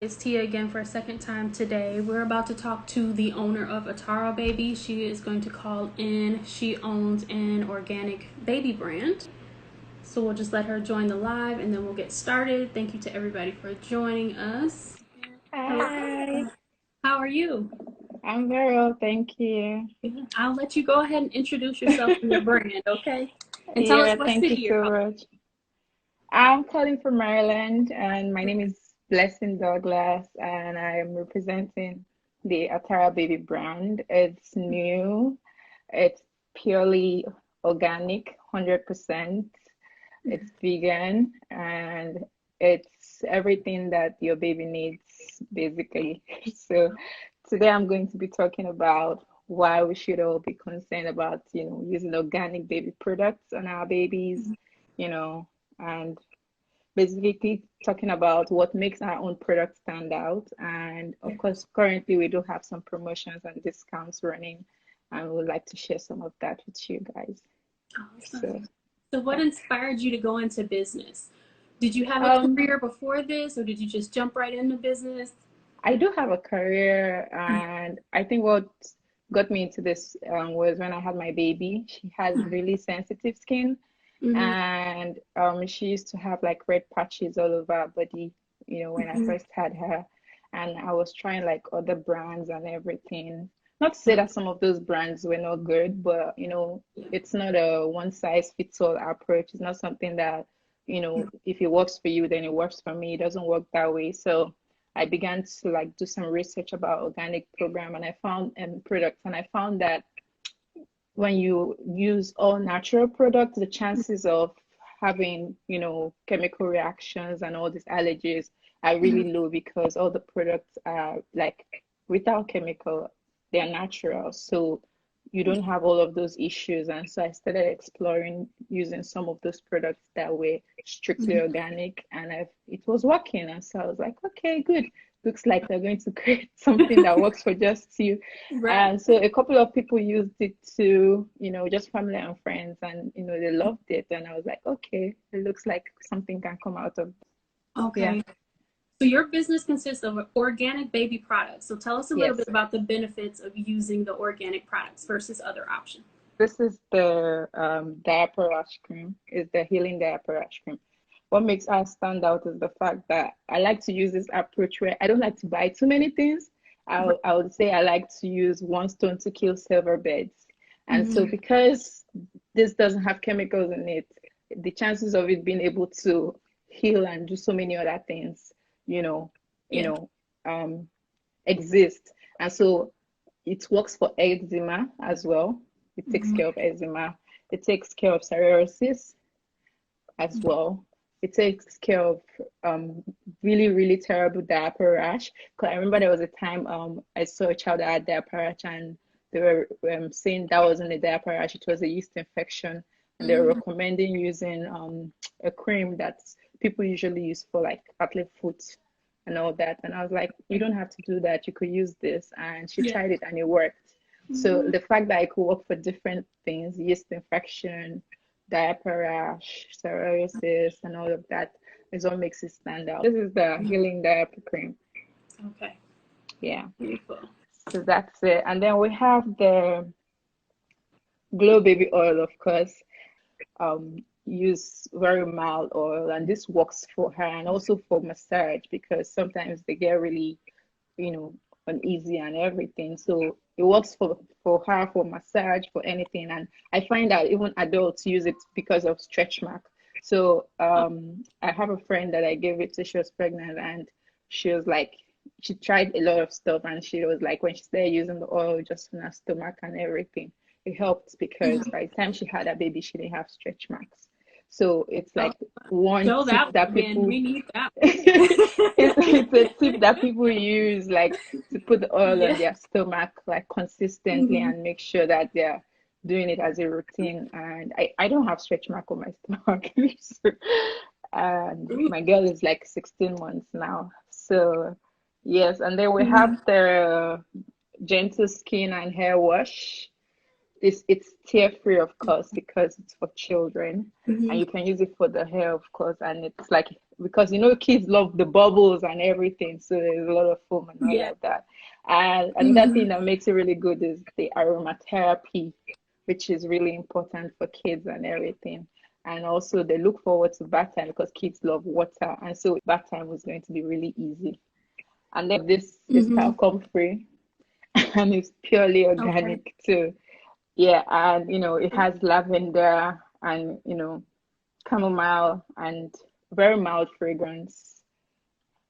It's Tia again for a second time today. We're about to talk to the owner of AtarahBaby. She is going to call in. She owns an organic baby brand. So we'll just let her join the live and then we'll get started. Thank you to everybody for joining us. Hi, Hello. How are you? I'm very well, thank you. I'll let you go ahead and introduce yourself and your brand, okay? And tell us Yeah, what thank city you you're so calling. much. I'm calling from Maryland, and my name is Blessing Douglas, and I'm representing the Atara Baby brand. It's new, it's purely organic, 100%. It's vegan, and it's everything that your baby needs, basically. So today I'm going to be talking about why we should all be concerned about, using organic baby products on our babies, you know, and basically talking about what makes our own product stand out. And of course, currently we do have some promotions and discounts running, and we would like to share some of that with you guys. So, Awesome. So what yeah. inspired you to go into business? Did you have a Um, career before this or did you just jump right into business? I do have a career, and I think what got me into this was when I had my baby. She has really sensitive skin, Mm-hmm. and she used to have like red patches all over her body, when I Mm-hmm. first had her. And I was trying like other brands and everything. Not to say that some of those brands were not good, but it's not a one size fits all approach. It's not something that, if it works for you, then it works for me. It doesn't work that way. So I began to like do some research about organic program, and I found products, and I found that when you use all natural products, the chances of having, chemical reactions and all these allergies are really low because all the products are like without chemical, they're natural. So you don't have all of those issues. And so I started exploring using some of those products that were strictly Mm-hmm. organic, and it was working. And so I was like, okay, good. Looks like they're going to create something that works for just you. Right. And so a couple of people used it to, just family and friends, and they loved it. And I was like, okay, it looks like something can come out of, yeah, Okay. So your business consists of organic baby products. So tell us a little bit yes. about the benefits of using the organic products versus other options. This is the diaper rash cream, is the healing diaper rash cream. What makes us stand out is the fact that I like to use this approach where I don't like to buy too many things. I would say I like to use one stone to kill several birds. And so Mm-hmm. because this doesn't have chemicals in it, the chances of it being able to heal and do so many other things, you know, you Yeah. know, um, exist. And so it works for eczema as well. It takes Mm-hmm. care of eczema. It takes care of psoriasis as well. It takes care of really, really terrible diaper rash. Because I remember there was a time I saw a child that had diaper rash, and they were saying that wasn't a diaper rash, it was a yeast infection. And they were Mm-hmm. recommending using a cream that people usually use for like athlete foot and all that. And I was like, you don't have to do that. You could use this. And she Yeah. tried it and it worked. So Mm-hmm. the fact that it could work for different things, yeast infection, diaper rash, psoriasis, and all of that is what makes it stand out. This is the healing diaper cream. Okay. Yeah. Beautiful. So that's it. And then we have the Glow Baby oil, of course. Use very mild oil, and this works for her and also for massage because sometimes they get really, you know, uneasy and everything. So it works for her for massage, for anything. And I find that even adults use it because of stretch mark. So I have a friend that I gave it to. She was pregnant, and she was like, she tried a lot of stuff, and she was like, when she started using the oil just on her stomach and everything, it helped because Mm-hmm. by the time she had a baby, she didn't have stretch marks. So it's Oh, like one show tip that that one again. people We need that it's a one. tip that people use like to put the oil on Yeah. their stomach like consistently Mm-hmm. and make sure that they're doing it as a routine. And I don't have stretch mark on my stomach. So, and my girl is like 16 months now. So yes, and then we have Mm-hmm. the gentle skin and hair wash. It's tear free, of course, because it's for children, and Mm-hmm. you can use it for the hair, of course, and it's like because you know kids love the bubbles and everything, so there's a lot of foam and all Yeah. of that. And another thing Mm-hmm. that makes it really good is the aromatherapy, which is really important for kids and everything. And also they look forward to bath time because kids love water, and so bath time was going to be really easy. And then this is Mm-hmm. Comfrey, and it's purely Okay. organic too. Yeah, and it has lavender and chamomile and very mild fragrance.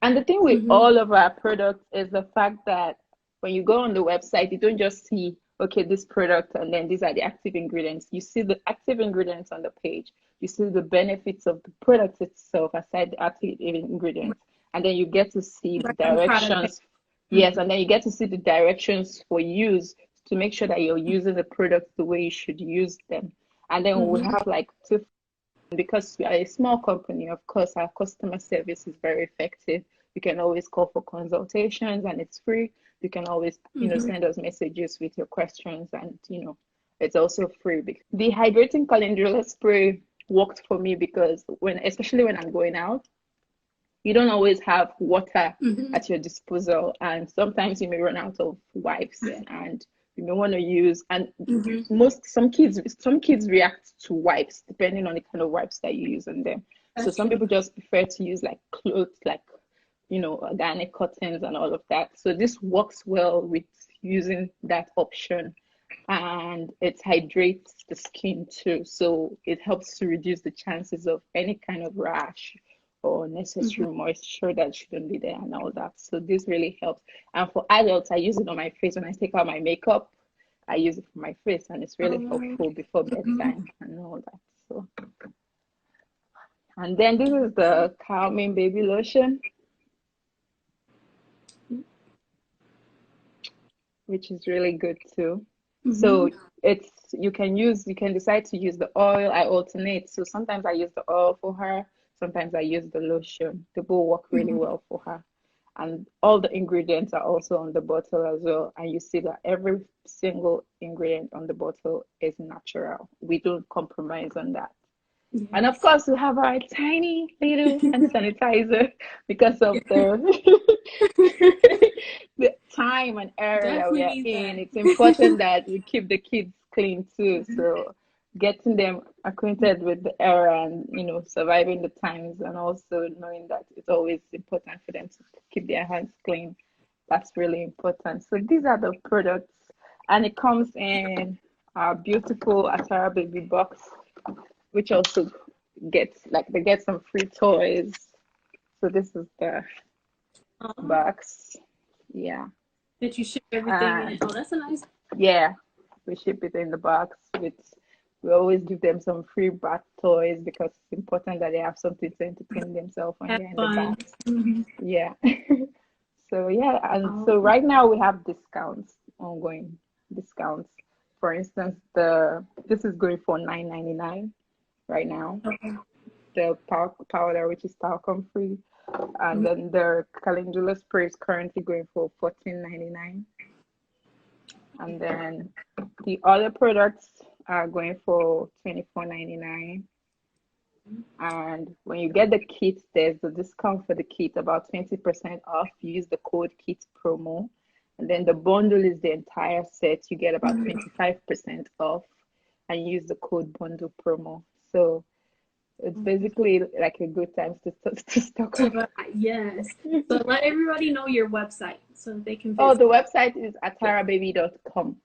And the thing with Mm-hmm. all of our products is the fact that when you go on the website, you don't just see, okay, this product and then these are the active ingredients. You see the active ingredients on the page. You see the benefits of the product itself aside the active ingredients. And then you get to see the Right on the product page. directions. Yes, Mm-hmm. and then you get to see the directions for use to make sure that you're using the products the way you should use them. And then we Mm-hmm. have like two, because we are a small company, of course, our customer service is very effective. You can always call for consultations and it's free. You can always, Mm-hmm. send us messages with your questions and, it's also free. The hydrating calendula spray worked for me because especially when I'm going out, you don't always have water Mm-hmm. at your disposal, and sometimes you may run out of wipes, Yeah. and you may want to use, and Mm-hmm. some kids react to wipes depending on the kind of wipes that you use on them. So That's some true. people just prefer to use like clothes, like organic cottons and all of that. So this works well with using that option, and it hydrates the skin too. So it helps to reduce the chances of any kind of rash or Mm-hmm. unnecessary moisture that shouldn't be there and all that. So this really helps. And for adults, I use it on my face when I take out my makeup. I use it for my face, and it's really helpful before Mm-hmm. bedtime and all that. So, and then this is the calming baby lotion, which is really good too. Mm-hmm. So you can decide to use the oil. I alternate. So sometimes I use the oil for her, sometimes I use the lotion. They both work really Mm-hmm. well for her. And all the ingredients are also on the bottle as well. And you see that every single ingredient on the bottle is natural. We don't compromise on that. And of Yes. course, we have our tiny little hand sanitizer because of the the time and era that we Definitely are need in. that. It's important that we keep the kids clean too. So getting them acquainted with the era and surviving the times, and also knowing that it's always important for them to keep their hands clean. That's really important. So these are the products, and it comes in our beautiful Atara baby box, which also they get some free toys. So this is the Oh, box. Yeah. that you ship everything in. And Oh, that's a nice. yeah, we ship it in the box with we always give them some free bath toys because it's important that they have something to entertain themselves when Have they're in the fun. bath. Mm-hmm. Yeah. So yeah, and Oh, so right now we have discounts, ongoing discounts. For instance, the this is going for 9.99 right now. okay. The powder, which is talcum free, and Mhm. then the calendula spray is currently going for 14.99, and then the other products are going for 24.99. And when you get the kit, there's the discount for the kit, about 20% off. Use the code KIT promo. And then the bundle is the entire set. You get about Mhm. 25% off and use the code bundle promo. So it's Okay. basically like a good time to stock up. Yes. So let everybody know your website so that they can Oh, visit. the website is atarahbaby.com.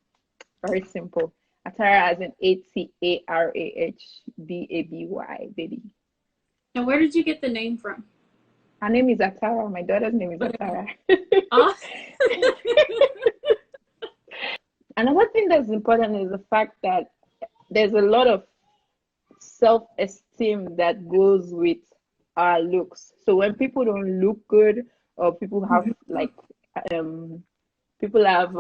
Very simple. Atarah as in AtarahBaby, baby. And where did you get the name from? Her name is Atarah. My daughter's name is Okay. Atarah. Oh. Another thing that's important is the fact that there's a lot of self-esteem that goes with our looks. So when people don't look good, or um people have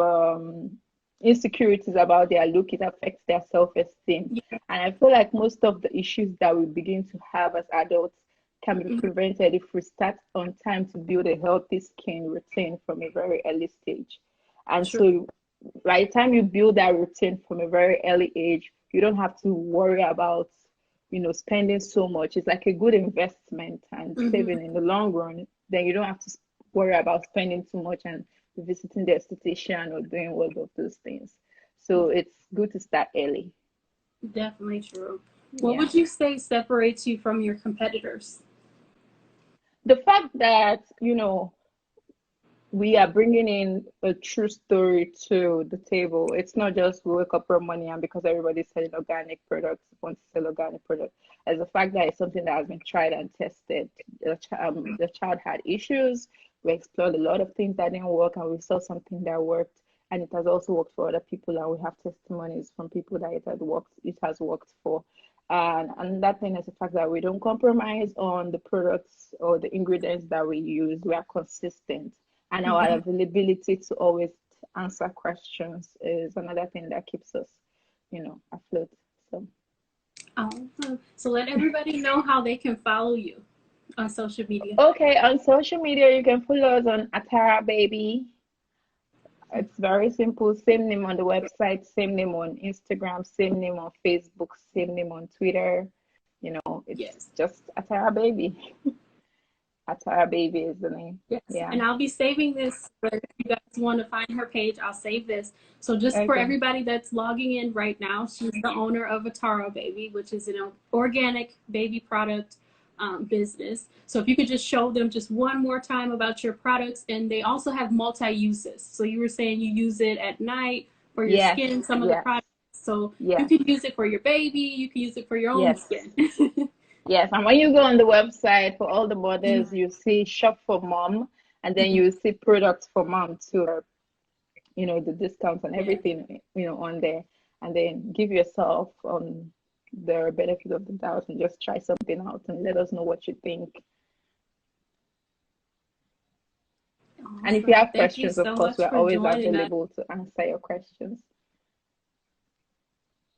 insecurities about their look, it affects their self-esteem. Yeah. And I feel like most of the issues that we begin to have as adults can be Mhm. prevented if we start on time to build a healthy skin routine from a very early stage. And True. so by the time you build that routine from a very early age, you don't have to worry about spending so much. It's like a good investment and Mm-hmm. saving in the long run. Then you don't have to worry about spending too much and visiting the esthetician or doing all of those things. So it's good to start early. Definitely true. What Yeah. would you say separates you from your competitors? The fact that, we are bringing in a true story to the table. It's not just we wake up for money and because everybody's selling organic products, want to sell organic products. As the fact that it's something that has been tried and tested. The child had issues. We explored a lot of things that didn't work, and we saw something that worked, and it has also worked for other people. And we have testimonies from people that It has worked for. And that thing is the fact that we don't compromise on the products or the ingredients that we use. We are consistent, and our Mm-hmm. availability to always answer questions is another thing that keeps us, afloat. So, Awesome. So let everybody know how they can follow you on social media. okay, on social media, you can follow us on AtarahBaby. It's very simple. Same name on the website, same name on Instagram, same name on Facebook, same name on Twitter. It's Yes. just AtarahBaby. AtarahBaby is the name. Yes. Yeah. And I'll be saving this. But if you guys want to find her page, I'll save this. So just for Okay. everybody that's logging in right now, she's the owner of AtarahBaby, which is an organic baby product business. So if you could just show them just one more time about your products, and they also have multi-uses. So you were saying you use it at night for your Yes. skin, some of the Yes. products. So you Yes. can use it for your baby, you can use it for your own Yes. skin. Yes. And when you go on the website for all the mothers, you see shop for mom, and then you see products for mom too. The discounts and Yeah. everything, on there. And then give yourself the benefit of the doubt and just try something out and let us know what you think. And if you Awesome. have Thank you questions, of so course, much we're for always joining us. available to answer your questions.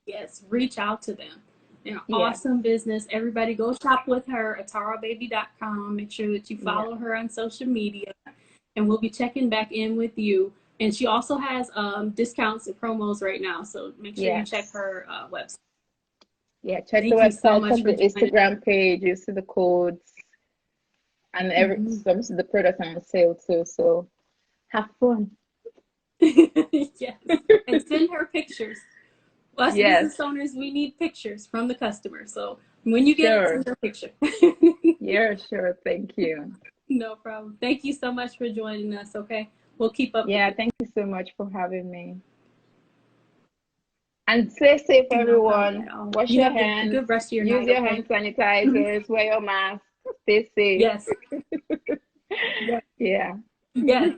Yes, reach out to them. Yes. Awesome business. Everybody go shop with her, AtarahBaby.com. Make sure that you Yeah. follow her on social media, and we'll be checking back in with you. And she also has discounts and promos right now, so make sure you check Yes. her website. Yeah. Check the Thank you so website, much check for the joining. Instagram page, you see the codes and Mm-hmm. some of the products are on sale too. So have fun. Yes, and send her pictures. Us Yes. business owners, we need pictures from the customer. So when you get it, Sure. send her a picture. Yeah, sure. Thank you. No problem. Thank you so much for joining us. Okay, we'll keep up with Yeah, you. thank you so much for having me. And stay safe, No problem everyone. at all. Wash You your have a hands, good rest of your use night. your Okay. hand sanitizers, wear your mask, stay safe. Yes. Yes. Yeah. Yes.